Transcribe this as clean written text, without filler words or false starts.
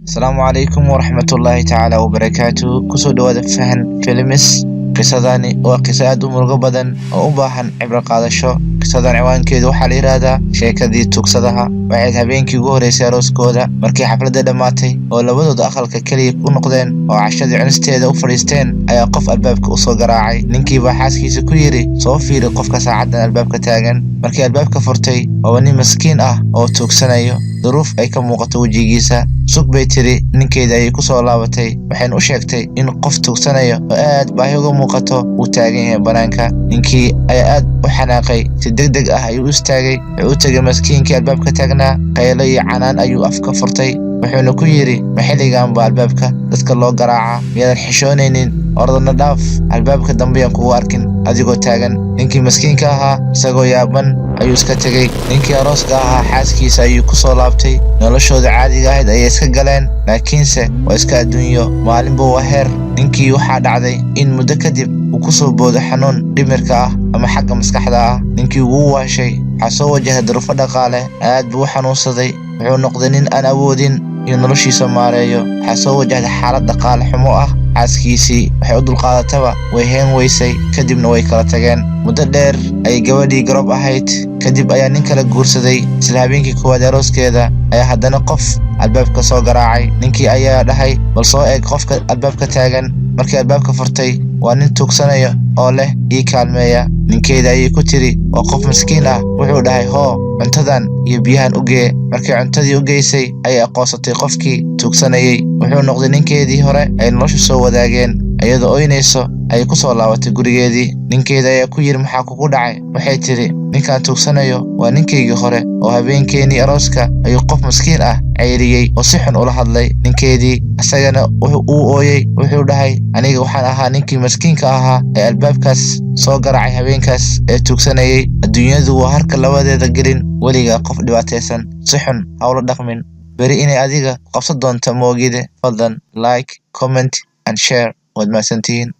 السلام عليكم ورحمة الله تعالى وبركاته. كسو دواد فهن فيلمس قصداني وقصاد مرغو بدن oo u baahan cibro qaadasho. qisadan ciwaankeedu waxa la yiraahdaa sheekadii tugsadaha. waxay habeenkii ugu horeysay arooskooda markii xafladda dhamaatay oo labadooda aqalka kaliya ku noqdeen oo cashadii cunisteeda u fadhiisteen ayaa qof albaabka u soo garaacay. ninkii baa xaaskiisa ku yiri soo fiiri qofka saacadan albaabka taagan. markii albaabka furtay waa nin miskiin ah oo tugsanayo, duruuf ay ka muuqato wajigiisa. sug bay tiri ninkeeda ay ku soo laabatay, waxayna u sheegtay in qof tugsanayo oo aad baahi uga muuqato uu taagan yahay banaanka. ninkii ayaa aad u xanaaqay, si degdeg ah ayuu u istaagay, wuxuu u tagay miskiinkii albaabka taagnaa, qaylo iyo canaan ayuu afka furtay. wuxuuna ku yiri maxilligan baa albaabka dadka loo garaaca, miyaadan xishoonaynin? ordana dhaaf, albaabka dambe aan kugu arkin adigoo taagan. ninkii miskiinka ahaa isagoo yaaban ayuu iska tegay. ninkii arooska ahaa xaaskiisa ayuu ku soo laabtay. noloshooda caadiga ahayd ayay iska galeen, laakiinse waa iska adduunyo, maalinba waa heer. ninkii waxaa dhacday in muddo kadib uu ku soo boodo xanuun dhimirka ah ama xagga maskaxda ah. ninkii wuu waashay, waxaa soo wajahay duruufo dhaqaale, aad buu u xanuunsaday. wuxuu noqday nin aan awoodin iyo noloshiisa maareeyo. waxaa soo wajahday xaalad dhaqaale xumo ah. xaaskiisii waxay u dulqaadataba way heen weysay, kadibna way kala tageen. muddo dheer ayay gabadhii garoob ahayd, kadib ayaa nin kala guursaday. isla habeenkii koowaad arooskeeda ayaa haddana qof albaabka soo garaacay. ninkii ayaa dhahay bal soo eeg qofka albaabka taagan. markii albaabka furtay waa nin tugsanayo oo leh ii kaalmeeya. ninkeeda ayay ku tiri waa qof miskiin ah. wuxuu dhahay hoo, cuntadan iyo biyahan u gee. markii cuntadii u geysay ayay aqoonsatay qofkii tugsanayay. wuxuu noqday ninkeedii hore ay nolosha soo wadaageen. iyadoo oynayso ayay ku soo laabatay gurigeedii. ninkeeda ayaa ku yiri maxaa kugu dhacay? waxay tiri ninkaan tugsanayo waa ninkaygii hore oo habeenkeenii arooska ayuu qof miskiin ah ceyriyey oo si xun ula hadlay. ninkeedii isagana uu ooyey, wuxuu dhahay aniga waxaan ahaa ninkii miskiinka ahaa ee albaabkaas soo garaacay habeenkaas ee tugsanayay. adduunyadu waa harka labadeeda gelin. weligaa qof dhibaataysan si xun ha ula dhaqmin, beri inay adiga qabsan doonto moogide. fadlan like, comment and share. waad mahadsantihiin.